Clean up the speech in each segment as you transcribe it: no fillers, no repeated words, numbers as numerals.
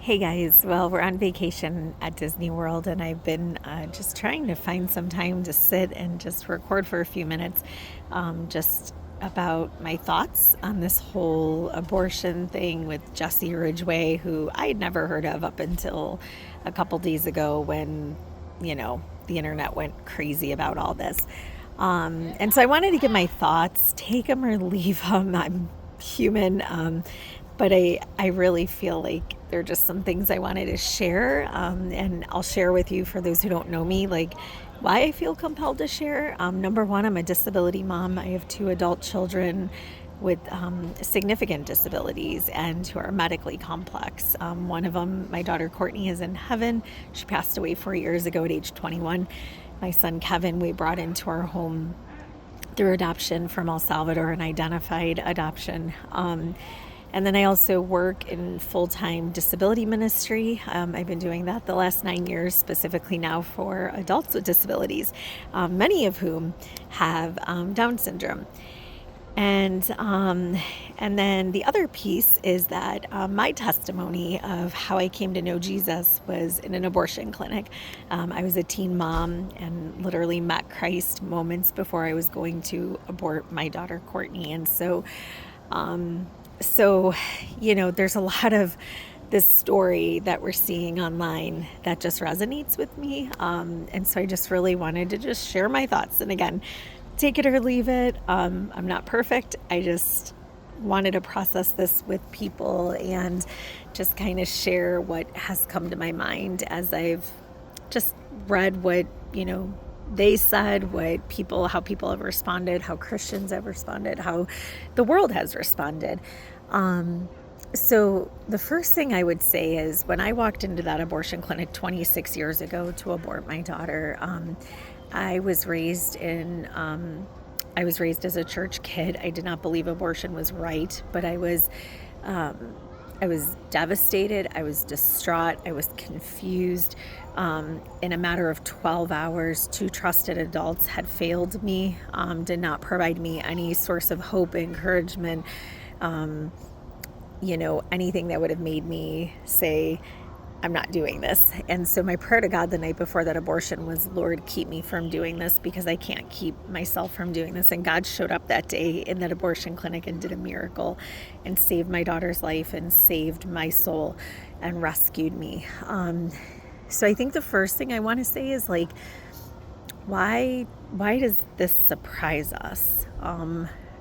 Hey guys, well, we're on vacation at Disney World, and I've been just trying to find some time to sit and just record for a few minutes just about my thoughts on this whole abortion thing with Jesse Ridgway, who I had never heard of up until a couple days ago when, the internet went crazy about all this. And so I wanted to give my thoughts, take them or leave them. I'm human. But I really feel like there are just some things I wanted to share, and I'll share with you for those who don't know me, like why I feel compelled to share. Number one, I'm a disability mom. I have two adult children with significant disabilities and who are medically complex. One of them, my daughter Courtney, is in heaven. She passed away 4 years ago at age 21. My son Kevin, we brought into our home through adoption from El Salvador, and identified adoption. And then I also work in full-time disability ministry. I've been doing that the last 9 years, specifically now for adults with disabilities, many of whom have Down syndrome. And then the other piece is that my testimony of how I came to know Jesus was in an abortion clinic. I was a teen mom and literally met Christ moments before I was going to abort my daughter Courtney. And so there's a lot of this story that we're seeing online that just resonates with me. And so I just really wanted to just share my thoughts. And again, take it or leave it. I'm not perfect. I just wanted to process this with people and just kind of share what has come to my mind as I've just read what, they said, how people have responded, how Christians have responded, how the world has responded. So the first thing I would say is when I walked into that abortion clinic 26 years ago to abort my daughter, I was raised as a church kid. I did not believe abortion was right, but I was devastated. I was distraught. I was confused. In a matter of 12 hours, two trusted adults had failed me, did not provide me any source of hope, encouragement, anything that would have made me say, I'm not doing this. And so my prayer to God the night before that abortion was, Lord, keep me from doing this because I can't keep myself from doing this. And God showed up that day in that abortion clinic and did a miracle and saved my daughter's life and saved my soul and rescued me. So I think the first thing I want to say is why does this surprise us?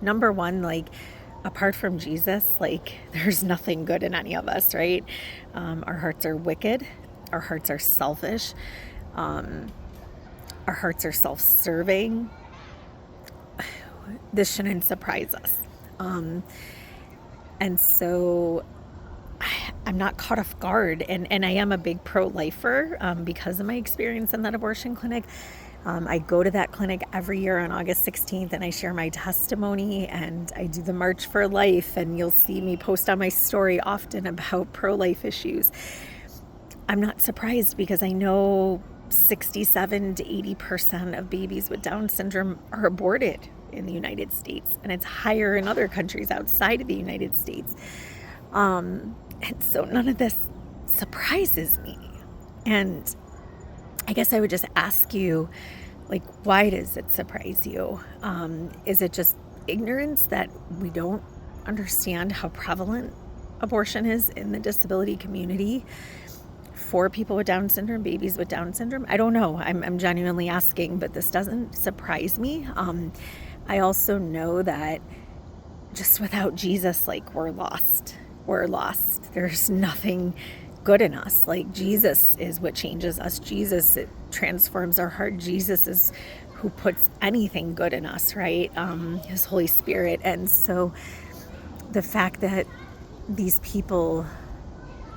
Number one, apart from Jesus, there's nothing good in any of us, right? Our hearts are wicked. Our hearts are selfish. Our hearts are self-serving. This shouldn't surprise us. And so I'm not caught off guard. And I am a big pro-lifer because of my experience in that abortion clinic. I go to that clinic every year on August 16th, and I share my testimony, and I do the March for Life, and you'll see me post on my story often about pro-life issues. I'm not surprised because I know 67 to 80% of babies with Down syndrome are aborted in the United States, and it's higher in other countries outside of the United States. And so none of this surprises me. And I guess I would just ask you, why does it surprise you? Is it just ignorance that we don't understand how prevalent abortion is in the disability community for people with Down syndrome, babies with Down syndrome? I don't know. I'm genuinely asking, but this doesn't surprise me. I also know that just without Jesus, we're lost. We're lost. There's nothing good in us. Jesus is what changes us. Jesus, it transforms our heart. Jesus is who puts anything good in us, right? His Holy Spirit. And so the fact that these people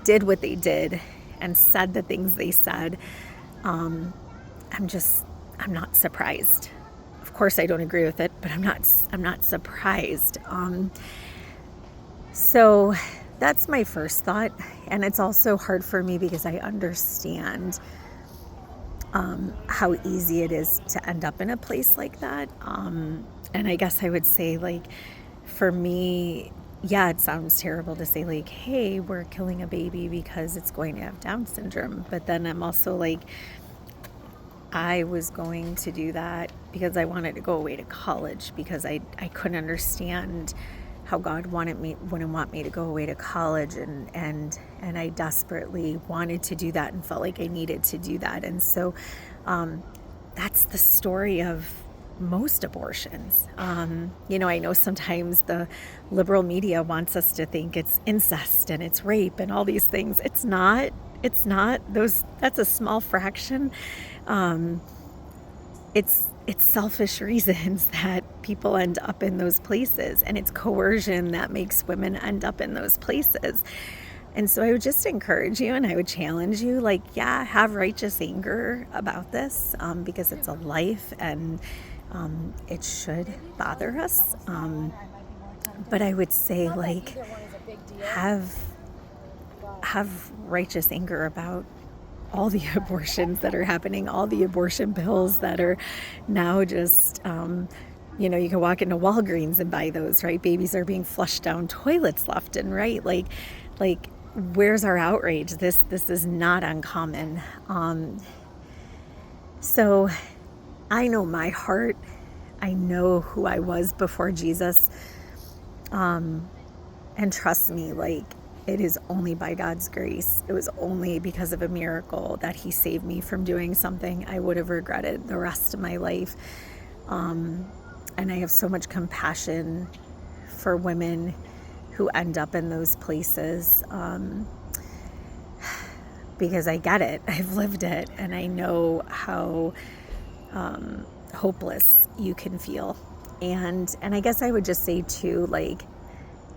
did what they did and said the things they said, I'm not surprised. Of course I don't agree with it, but I'm not surprised. So that's my first thought. And it's also hard for me because I understand how easy it is to end up in a place like that. And I guess I would say, for me, yeah, it sounds terrible to say like, hey, we're killing a baby because it's going to have Down syndrome. But then I'm also like, I was going to do that because I wanted to go away to college, because I couldn't understand how God wouldn't want me to go away to college, and I desperately wanted to do that and felt like I needed to do that. And so that's the story of most abortions. I know sometimes the liberal media wants us to think it's incest and it's rape and all these things. It's not. That's a small fraction. It's selfish reasons that people end up in those places, and it's coercion that makes women end up in those places. And so I would just encourage you, and I would challenge you, like, yeah, have righteous anger about this, because it's a life, and it should bother us. But I would say, like, have righteous anger about all the abortions that are happening, all the abortion pills that are now just, you can walk into Walgreens and buy those, right? Babies are being flushed down toilets left and right. Like, where's our outrage? This is not uncommon. So I know my heart. I know who I was before Jesus. And trust me, like, it is only by God's grace. It was only because of a miracle that he saved me from doing something I would have regretted the rest of my life. And I have so much compassion for women who end up in those places, because I get it. I've lived it, and I know how hopeless you can feel. And I guess I would just say too, like,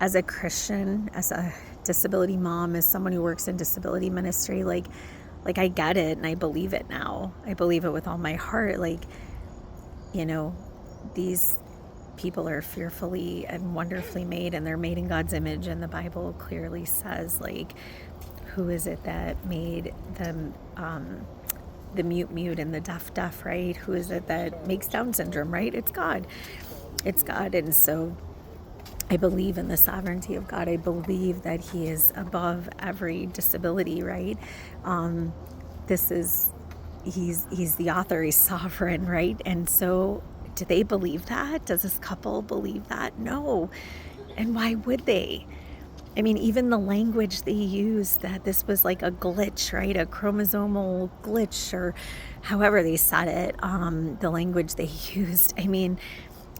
as a Christian, as a disability mom, as someone who works in disability ministry, like I get it, and I believe it now. I believe it with all my heart. Like, these people are fearfully and wonderfully made, and they're made in God's image, and the Bible clearly says, like, who is it that made them, the mute and the deaf, right? Who is it that makes Down syndrome, right? It's God. And so I believe in the sovereignty of God. I believe that he is above every disability, right? He's the author, he's sovereign, right? And so do they believe that? Does this couple believe that? No. And why would they? I mean, even the language they used, that this was like a glitch, right? A chromosomal glitch, or however they said it, the language they used. I mean,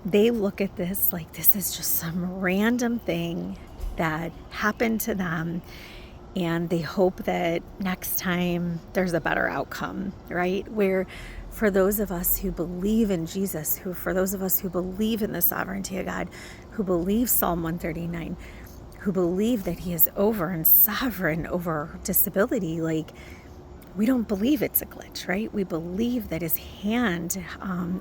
they look at this like this is just some random thing that happened to them, and they hope that next time there's a better outcome, right? Where for those of us who believe in Jesus, for those of us who believe in the sovereignty of God, who believe Psalm 139, who believe that he is over and sovereign over disability, like, we don't believe it's a glitch, right? We believe that his hand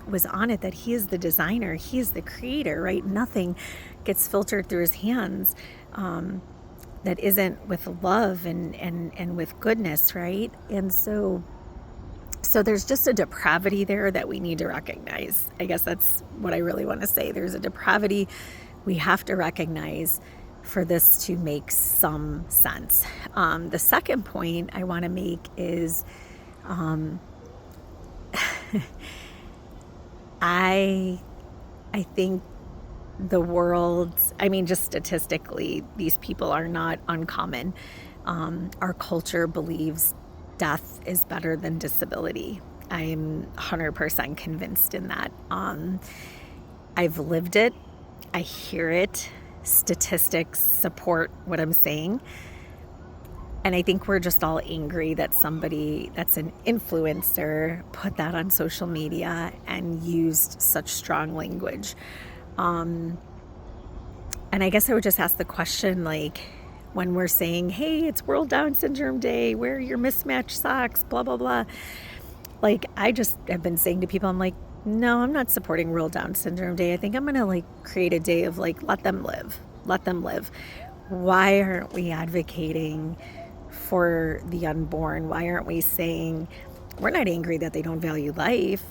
was on it, that he is the designer, he is the creator, right? Nothing gets filtered through his hands that isn't with love and with goodness, right? And so there's just a depravity there that we need to recognize. I guess that's what I really want to say. There's a depravity we have to recognize for this to make some sense. The second point I want to make is I think the world, I mean, just statistically, these people are not uncommon. Our culture believes death is better than disability. I'm 100% convinced in that. I've lived it. I hear it. Statistics support what I'm saying. And I think we're just all angry that somebody that's an influencer put that on social media and used such strong language. And I guess I would just ask the question, like, when we're saying, hey, it's World Down Syndrome Day, wear your mismatched socks, blah, blah, blah. Like, I just have been saying to people, I'm like, no, I'm not supporting World Down Syndrome Day. I think I'm going to, like, create a day of, like, let them live. Let them live. Why aren't we advocating for the unborn? Why aren't we saying, we're not angry that they don't value life,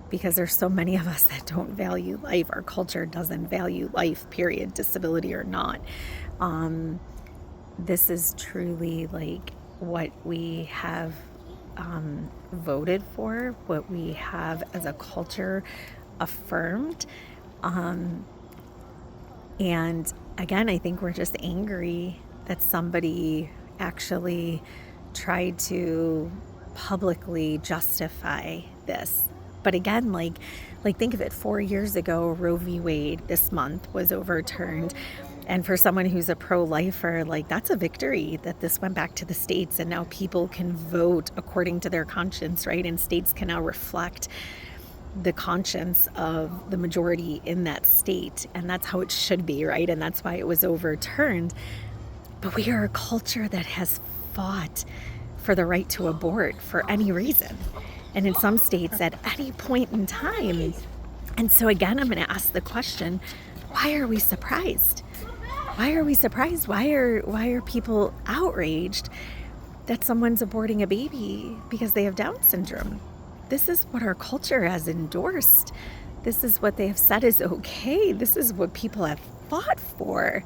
because there's so many of us that don't value life. Our culture doesn't value life, period, disability or not. This is truly like what we have voted for, what we have as a culture affirmed. And again, I think we're just angry that somebody actually tried to publicly justify this. But again, like think of it, 4 years ago, Roe v. Wade this month was overturned. And for someone who's a pro-lifer, like that's a victory that this went back to the states and now people can vote according to their conscience, right? And states can now reflect the conscience of the majority in that state. And that's how it should be, right? And that's why it was overturned. But we are a culture that has fought for the right to abort for any reason. And in some states at any point in time. And so again, I'm going to ask the question, why are we surprised? Why are we surprised? Why are people outraged that someone's aborting a baby because they have Down syndrome? This is what our culture has endorsed. This is what they have said is okay. This is what people have fought for.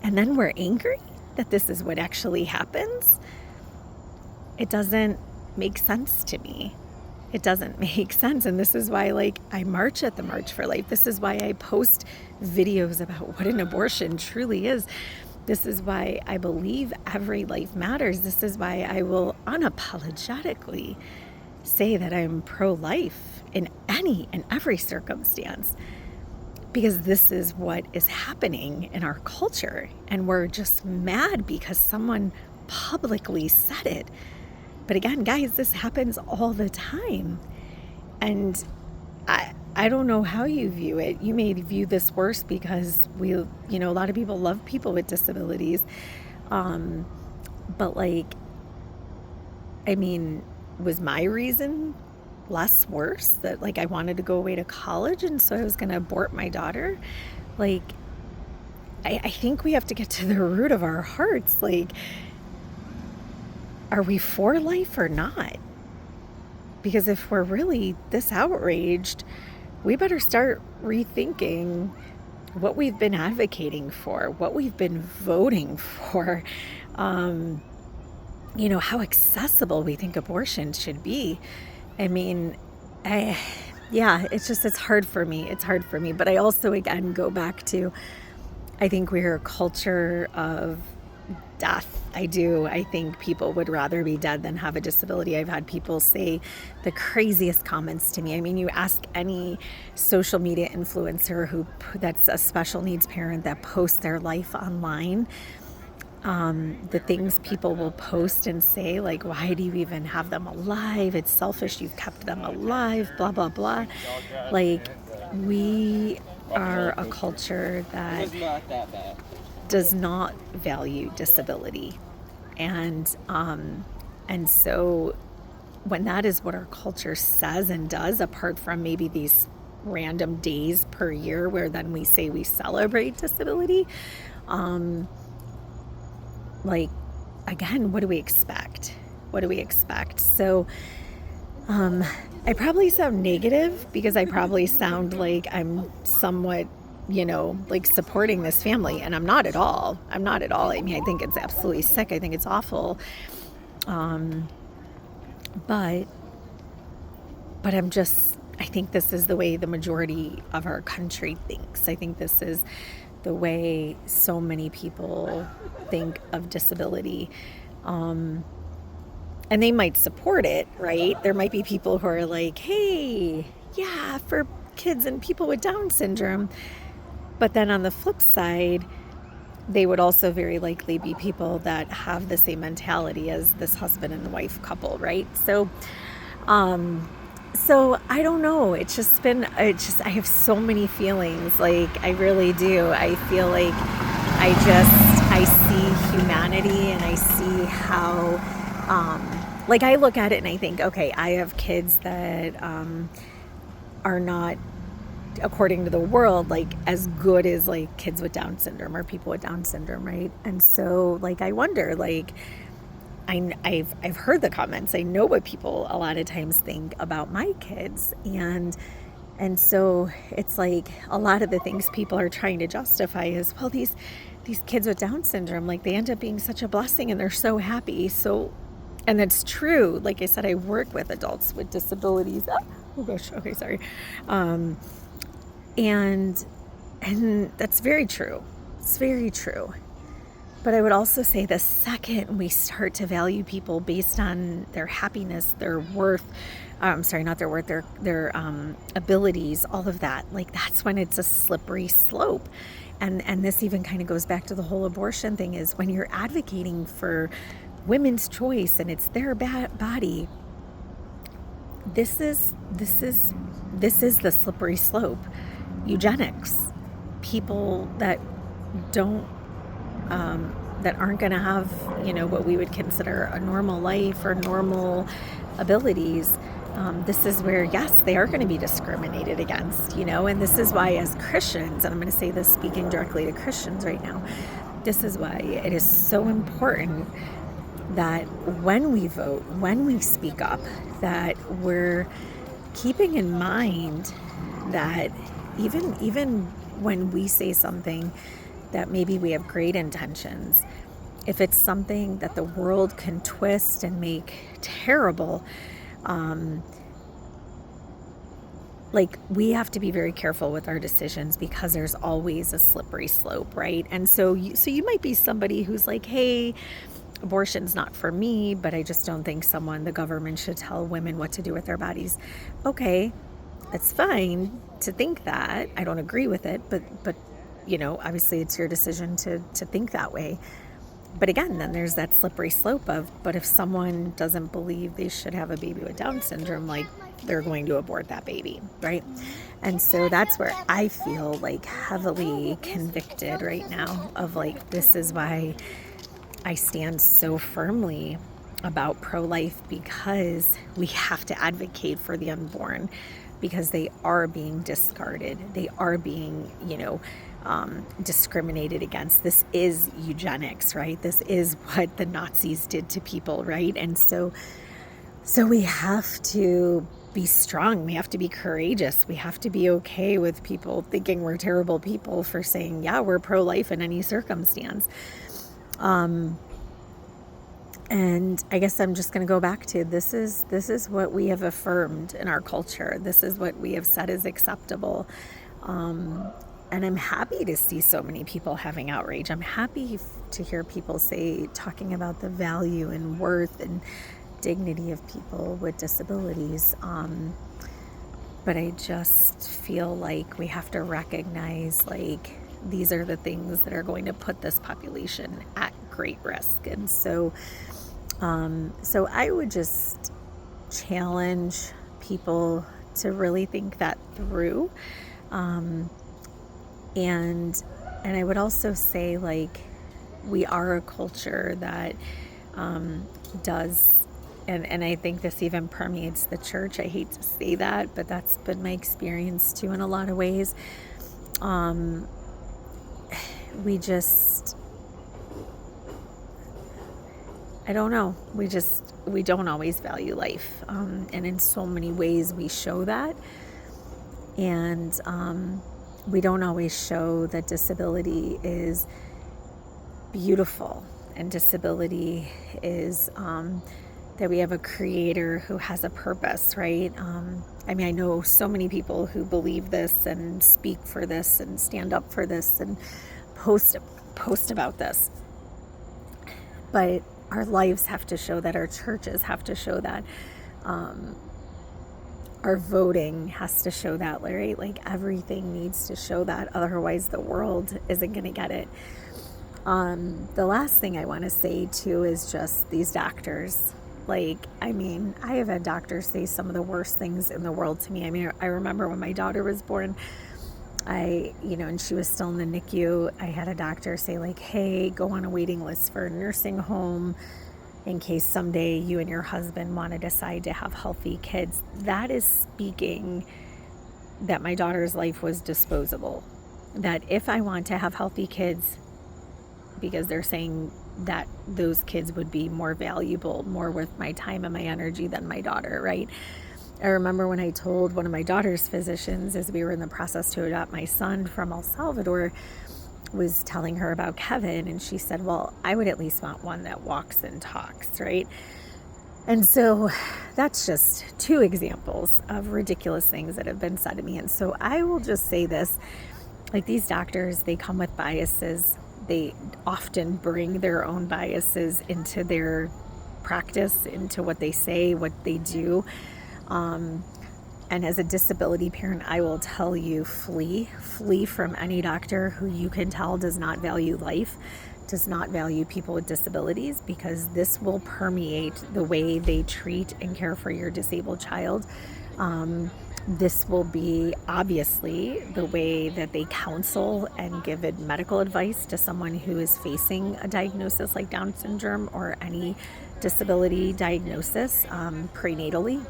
And then we're angry that this is what actually happens. It doesn't make sense to me. It doesn't make sense. And this is why, like, I march at the March for Life. This is why I post videos about what an abortion truly is. This is why I believe every life matters. This is why I will unapologetically say that I'm pro-life in any and every circumstance, because this is what is happening in our culture. And we're just mad because someone publicly said it. But again, guys, this happens all the time. And I don't know how you view it. You may view this worse because a lot of people love people with disabilities. But was my reason less worse? That I wanted to go away to college and so I was going to abort my daughter? I think we have to get to the root of our hearts. Are we for life or not? Because if we're really this outraged, we better start rethinking what we've been advocating for, what we've been voting for, how accessible we think abortion should be. It's hard for me. It's hard for me. But I also, again, go back to, I think we're a culture of death. I do. I think people would rather be dead than have a disability. I've had people say the craziest comments to me. You ask any social media influencer that's a special needs parent that posts their life online, the things people will post and say, why do you even have them alive? It's selfish. You've kept them alive, blah, blah, blah. We are a culture that does not value disability. And so when that is what our culture says and does, apart from maybe these random days per year where then we say we celebrate disability, again, what do we expect? What do we expect? So I probably sound negative because I probably sound like I'm somewhat supporting this family, and I'm not at all. I think it's absolutely sick. I think it's awful. But I think this is the way the majority of our country thinks. I think this is the way so many people think of disability. And they might support it, right? There might be people who are like, hey, yeah, for kids and people with Down syndrome. But then on the flip side, they would also very likely be people that have the same mentality as this husband and wife couple, right? So I don't know. I have so many feelings. I really do. I feel like I see humanity, and I see how, I look at it and I think, okay, I have kids that are not, according to the world, as good as kids with Down syndrome or people with Down syndrome, right? And so I wonder, I've heard the comments. I know what people a lot of times think about my kids, and so it's a lot of the things people are trying to justify is, well, these these kids with Down syndrome, like, they end up being such a blessing and they're so happy. So, and that's true. Like I said, I work with adults with disabilities. Oh gosh. Okay. Sorry. And that's very true. It's very true. But I would also say the second we start to value people based on their happiness, their worth, not their worth, their abilities, all of that, like, that's when it's a slippery slope. And this even kind of goes back to the whole abortion thing, is when you're advocating for women's choice and it's their body, this is the slippery slope. Eugenics, people that don't that aren't going to have, what we would consider a normal life or normal abilities. This is where, yes, they are going to be discriminated against, and this is why, as Christians, and I'm going to say this speaking directly to Christians right now, this is why it is so important that when we vote, when we speak up, that we're keeping in mind that even when we say something that maybe we have great intentions, if it's something that the world can twist and make terrible, like, we have to be very careful with our decisions, because there's always a slippery slope, right? And so you might be somebody who's like, hey, abortion's not for me, but I just don't think the government should tell women what to do with their bodies. Okay, it's fine to think that. I don't agree with it, but obviously it's your decision to think that way. But again, then there's that slippery slope of, but if someone doesn't believe they should have a baby with Down syndrome, like, they're going to abort that baby, right? And so that's where I feel like heavily convicted right now of, like, this is why I stand so firmly about pro-life, because we have to advocate for the unborn, because they are being discarded. They are being, discriminated against. This is eugenics, right? This is what the Nazis did to people, right? And so we have to be strong. We have to be courageous. We have to be okay with people thinking we're terrible people for saying, yeah, we're pro-life in any circumstance. And I guess I'm just going to go back to, this is what we have affirmed in our culture. This is what we have said is acceptable. And I'm happy to see so many people having outrage. I'm happy to hear people talking about the value and worth and dignity of people with disabilities. But I just feel like we have to recognize, like, these are the things that are going to put this population at great risk. And so I would just challenge people to really think that through. And I would also say, like, we are a culture that does, and I think this even permeates the church. I hate to say that, but that's been my experience too in a lot of ways. We just, I don't know, we don't always value life. And in so many ways we show that. And we don't always show that disability is beautiful, and disability is that we have a creator who has a purpose, right? I mean, I know so many people who believe this and speak for this and stand up for this and post about this. But our lives have to show that, our churches have to show that, our voting has to show that, right? Like, everything needs to show that, otherwise the world isn't going to get it. The last thing I want to say too is just these doctors. Like, I mean, I have had doctors say some of the worst things in the world to me. I mean, I remember when my daughter was born, and she was still in the NICU, I had a doctor say, like, hey, go on a waiting list for a nursing home in case someday you and your husband want to decide to have healthy kids. That is speaking that my daughter's life was disposable. That if I want to have healthy kids, because they're saying that those kids would be more valuable, more worth my time and my energy than my daughter, right? I remember when I told one of my daughter's physicians, as we were in the process to adopt my son from El Salvador, was telling her about Kevin, and she said, well, I would at least want one that walks and talks, right? And so that's just 2 examples of ridiculous things that have been said to me. And so I will just say this, like, these doctors, they come with biases. They often bring their own biases into their practice, into what they say, what they do. And as a disability parent, I will tell you, flee from any doctor who you can tell does not value life, does not value people with disabilities, because this will permeate the way they treat and care for your disabled child. This will be obviously the way that they counsel and give medical advice to someone who is facing a diagnosis like Down syndrome or any disability diagnosis prenatally.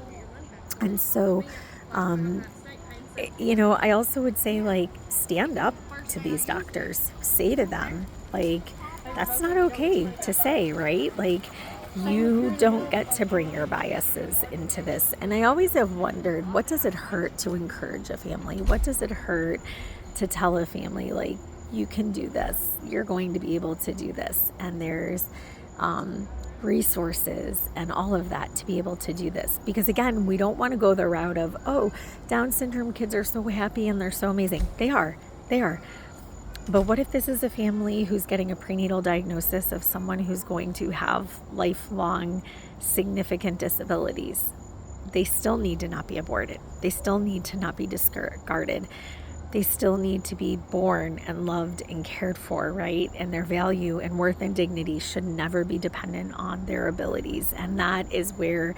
And so, I also would say, like, stand up to these doctors. Say to them, like, that's not okay to say, right? Like, you don't get to bring your biases into this. And I always have wondered, what does it hurt to encourage a family? What does it hurt to tell a family, like, you can do this, you're going to be able to do this, and there's resources and all of that to be able to do this? Because again, we don't want to go the route of, oh, Down syndrome kids are so happy and they're so amazing. They are. But what if this is a family who's getting a prenatal diagnosis of someone who's going to have lifelong significant disabilities? They still need to not be aborted. They still need to not be discarded. They still need to be born and loved and cared for, right? And their value and worth and dignity should never be dependent on their abilities. And that is where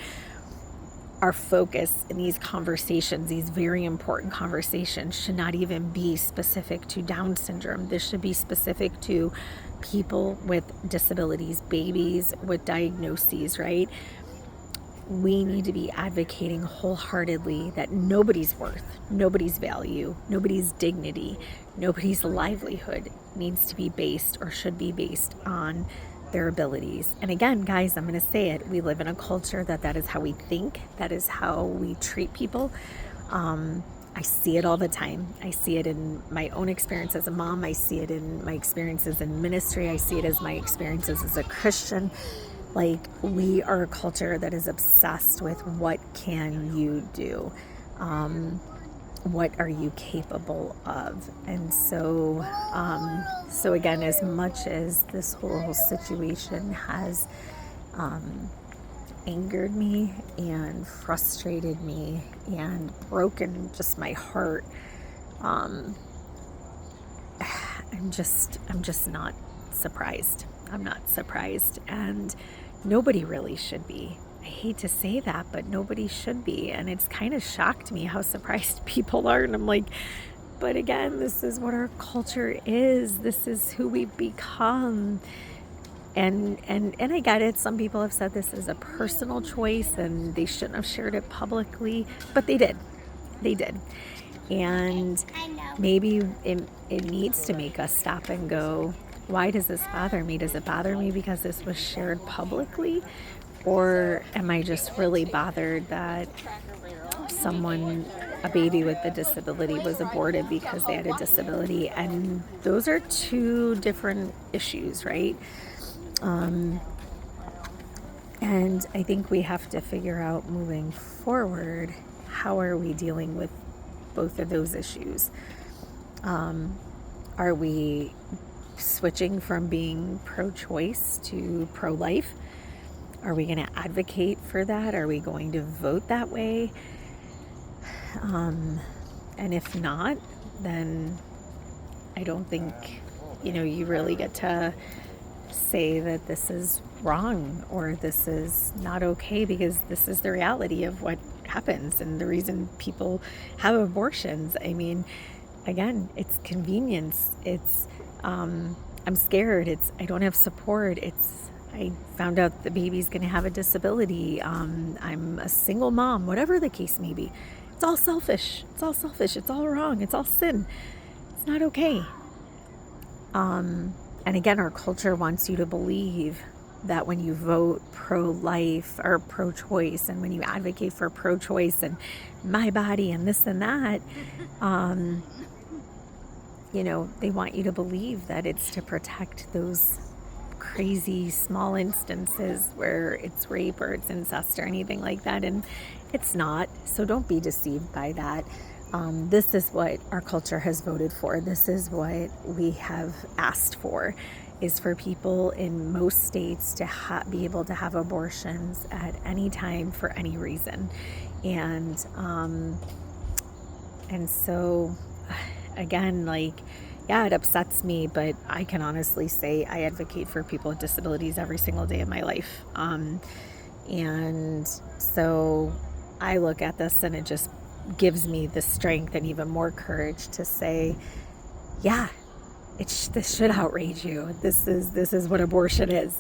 our focus in these conversations, these very important conversations, should not even be specific to Down syndrome. This should be specific to people with disabilities, babies with diagnoses, right? We need to be advocating wholeheartedly that nobody's worth, nobody's value, nobody's dignity, nobody's livelihood needs to be based or should be based on their abilities. And again, guys, I'm going to say it. We live in a culture that is how we think. That is how we treat people. I see it all the time. I see it in my own experience as a mom. I see it in my experiences in ministry. I see it as my experiences as a Christian. Like, we are a culture that is obsessed with what can you do? What are you capable of? And so again, as much as this whole situation has angered me and frustrated me and broken just my heart, I'm just not surprised. I'm not surprised, and nobody really should be. I hate to say that, but nobody should be. And it's kind of shocked me how surprised people are. And I'm like, but again, this is what our culture is. This is who we've become. And I get it. Some people have said this is a personal choice and they shouldn't have shared it publicly, but they did. They did. And maybe it needs to make us stop and go, why does this bother me? Does it bother me because this was shared publicly? Or am I just really bothered that a baby with a disability was aborted because they had a disability? And those are 2 different issues, right? And I think we have to figure out moving forward, how are we dealing with both of those issues? Are we switching from being pro-choice to pro-life? Are we going to advocate for that? Are we going to vote that way? And if not, then I don't think, you really get to say that this is wrong or this is not okay, because this is the reality of what happens and the reason people have abortions. I mean, again, it's convenience. It's, I'm scared. I don't have support. I found out the baby's going to have a disability. I'm a single mom, whatever the case may be. It's all selfish. It's all wrong. It's all sin. It's not okay. And again, our culture wants you to believe that when you vote pro-life or pro-choice, and when you advocate for pro-choice and my body and this and that, they want you to believe that it's to protect those crazy small instances where it's rape or it's incest or anything like that, and it's not. So don't be deceived by that. This is what our culture has voted for. This is what we have asked for, is for people in most states to be able to have abortions at any time for any reason. And so, again, yeah, it upsets me, but I can honestly say I advocate for people with disabilities every single day of my life. And so I look at this and it just gives me the strength and even more courage to say, yeah, this should outrage you. This is what abortion is.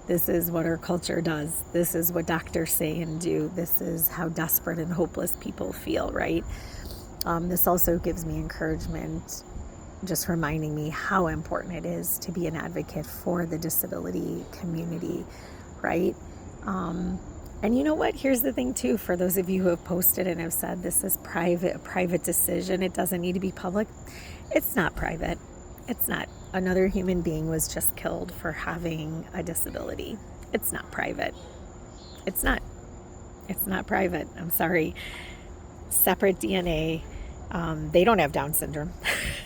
This is what our culture does. This is what doctors say and do. This is how desperate and hopeless people feel, right? This also gives me encouragement, just reminding me how important it is to be an advocate for the disability community, right? And you know what? Here's the thing too, for those of you who have posted and have said this is a private decision, it doesn't need to be public. It's not private. It's not. Another human being was just killed for having a disability. It's not private. It's not private. I'm sorry. Separate DNA. They don't have Down syndrome.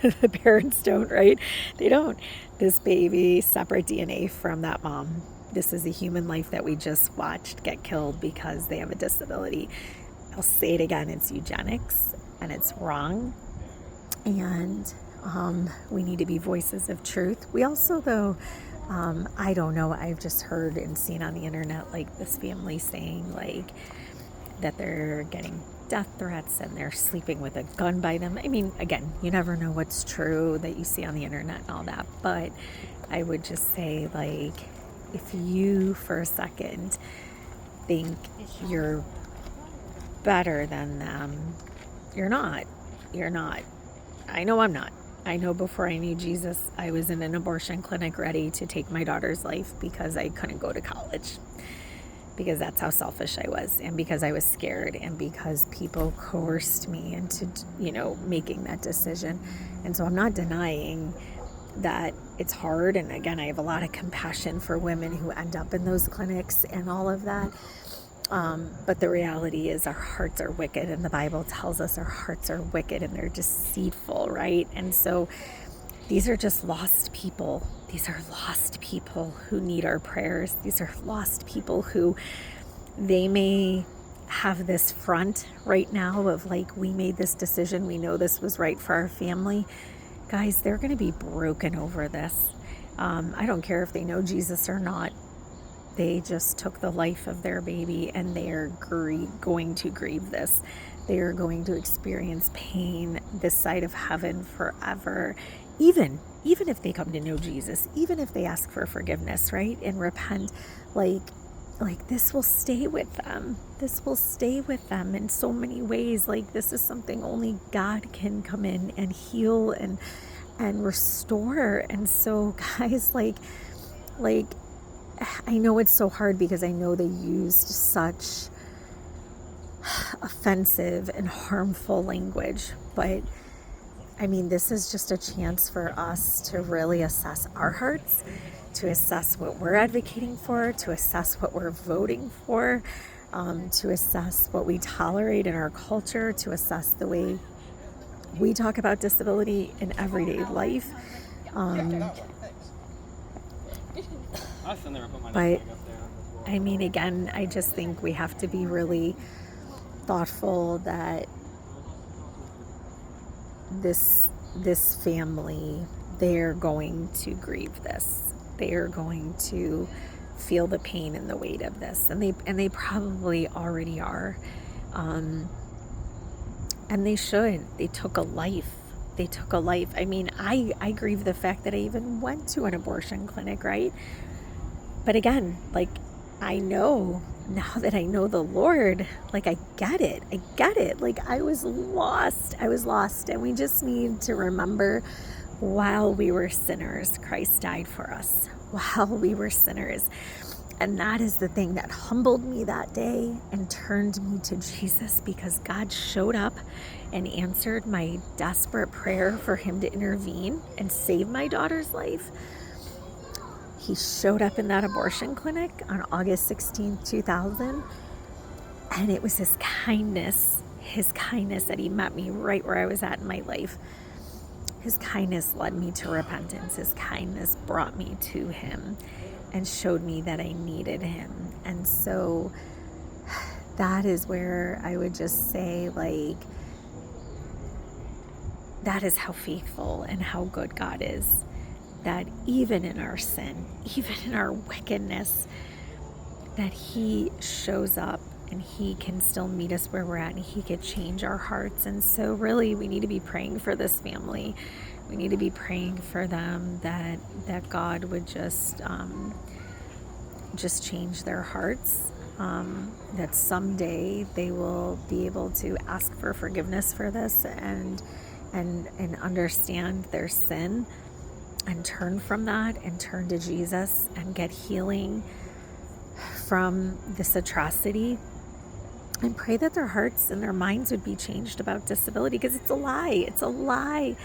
The parents don't, right? They don't. This baby, separate DNA from that mom. This is a human life that we just watched get killed because they have a disability. I'll say it again, it's eugenics and it's wrong. And we need to be voices of truth. We also, though, I don't know, I've just heard and seen on the internet, this family saying, that they're getting death threats and they're sleeping with a gun by them. I mean, again, you never know what's true that you see on the internet and all that. But I would just say, if you for a second think you're better than them, you're not. You're not. I know I'm not. I know before I knew Jesus, I was in an abortion clinic ready to take my daughter's life because I couldn't go to college. Because that's how selfish I was, and because I was scared, and because people coerced me into, making that decision. And so I'm not denying that it's hard. And again, I have a lot of compassion for women who end up in those clinics and all of that. But the reality is our hearts are wicked, and the Bible tells us our hearts are wicked and they're deceitful, right? And so these are just lost people. These are lost people who need our prayers. These are lost people who they may have this front right now of we made this decision. We know this was right for our family. Guys, they're going to be broken over this. I don't care if they know Jesus or not. They just took the life of their baby, and they are going to grieve this. They are going to experience pain this side of heaven forever. Even if they come to know Jesus, even if they ask for forgiveness, right, and repent, this will stay with them. This will stay with them in so many ways. This is something only God can come in and heal and restore. And so, guys, I know it's so hard because I know they used such offensive and harmful language, but I mean, this is just a chance for us to really assess our hearts, to assess what we're advocating for, to assess what we're voting for, to assess what we tolerate in our culture, to assess the way we talk about disability in everyday life. But I mean, again, I just think we have to be really thoughtful that this family, they're going to grieve this. They are going to feel the pain and the weight of this, and they probably already are. And they should. They took a life. I mean, I grieve the fact that I even went to an abortion clinic, right? But again, I know now that I know the Lord, I get it. I was lost. And we just need to remember, while we were sinners, Christ died for us. While we were sinners. And that is the thing that humbled me that day and turned me to Jesus, because God showed up and answered my desperate prayer for him to intervene and save my daughter's life. He showed up in that abortion clinic on August 16th, 2000. And it was his kindness that he met me right where I was at in my life. His kindness led me to repentance. His kindness brought me to him and showed me that I needed him. And so that is where I would just say, like, that is how faithful and how good God is. That even in our sin, even in our wickedness, that he shows up and he can still meet us where we're at, and he could change our hearts. And so really we need to be praying for this family. We need to be praying for them that God would just change their hearts, that someday they will be able to ask for forgiveness for this and understand their sin and turn from that and turn to Jesus and get healing from this atrocity, and pray that their hearts and their minds would be changed about disability, because it's a lie. It's a lie.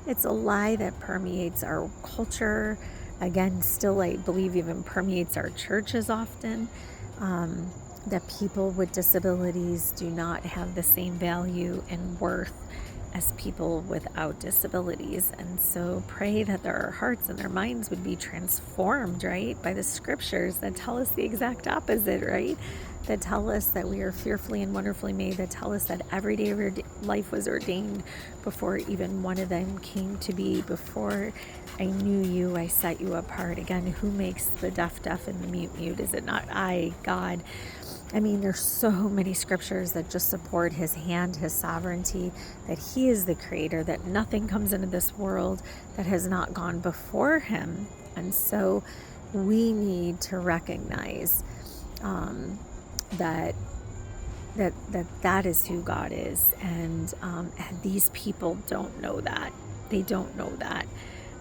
It's a lie that permeates our culture. Again, still, I believe even permeates our churches often, that people with disabilities do not have the same value and worth as people without disabilities. And so pray that their hearts and their minds would be transformed, right, by the scriptures that tell us the exact opposite, right? That tell us that we are fearfully and wonderfully made, that tell us that every day of our life was ordained before even one of them came to be. Before I knew you, I set you apart. Again, who makes the deaf and the mute? Is it not I, God? I mean, there's so many scriptures that just support his hand, his sovereignty, that he is the creator, that nothing comes into this world that has not gone before him. And so we need to recognize that is who God is. And these people don't know that. They don't know that.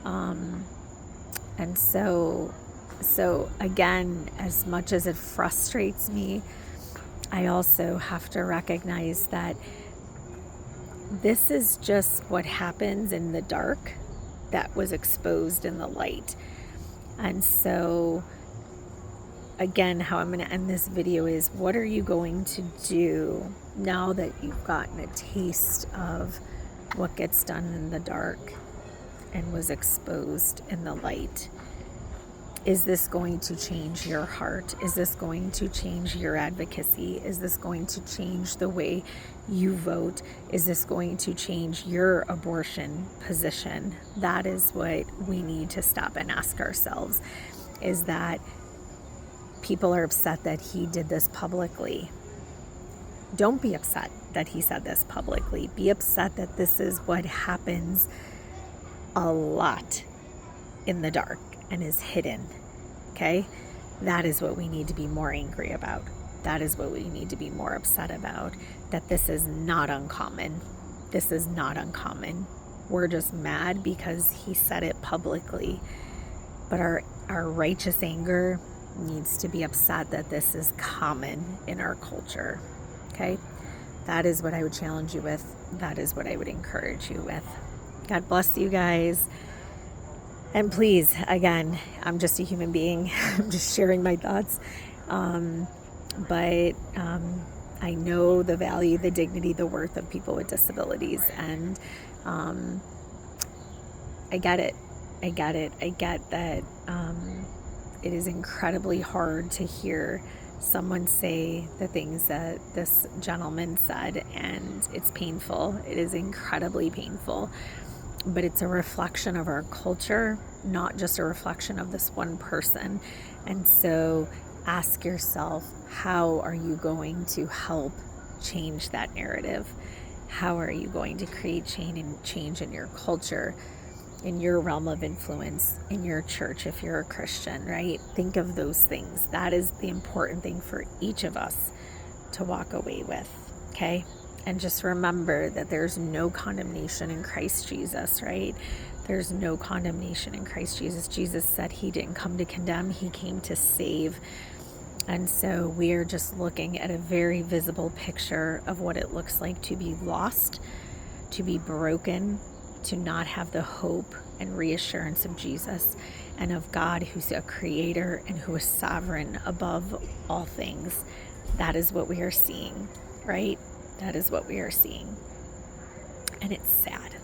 And so again, as much as it frustrates me, I also have to recognize that this is just what happens in the dark that was exposed in the light. And so again, how I'm going to end this video is, what are you going to do now that you've gotten a taste of what gets done in the dark and was exposed in the light? Is this going to change your heart? Is this going to change your advocacy? Is this going to change the way you vote? Is this going to change your abortion position? That is what we need to stop and ask ourselves, is that people are upset that he did this publicly. Don't be upset that he said this publicly. Be upset that this is what happens a lot in the dark and is hidden. Okay? That is what we need to be more angry about. That is what we need to be more upset about. That this is not uncommon. This is not uncommon. We're just mad because he said it publicly. But our righteous anger needs to be upset that this is common in our culture. Okay? That is what I would challenge you with. That is what I would encourage you with. God bless you guys. And please, again, I'm just a human being. I'm just sharing my thoughts. But I know the value, the dignity, the worth of people with disabilities. And I get it. I get that it is incredibly hard to hear someone say the things that this gentleman said, and it's painful. It is incredibly painful. But it's a reflection of our culture, not just a reflection of this one person. And so ask yourself, how are you going to help change that narrative? How are you going to create change in your culture, in your realm of influence, in your church if you're a Christian, right? Think of those things. That is the important thing for each of us to walk away with, okay? And just remember that there's no condemnation in Christ Jesus, right? There's no condemnation in Christ Jesus. Jesus said he didn't come to condemn, he came to save. And so we are just looking at a very visible picture of what it looks like to be lost, to be broken, to not have the hope and reassurance of Jesus and of God, who's a creator and who is sovereign above all things. That is what we are seeing, right? That is what we are seeing. And it's sad.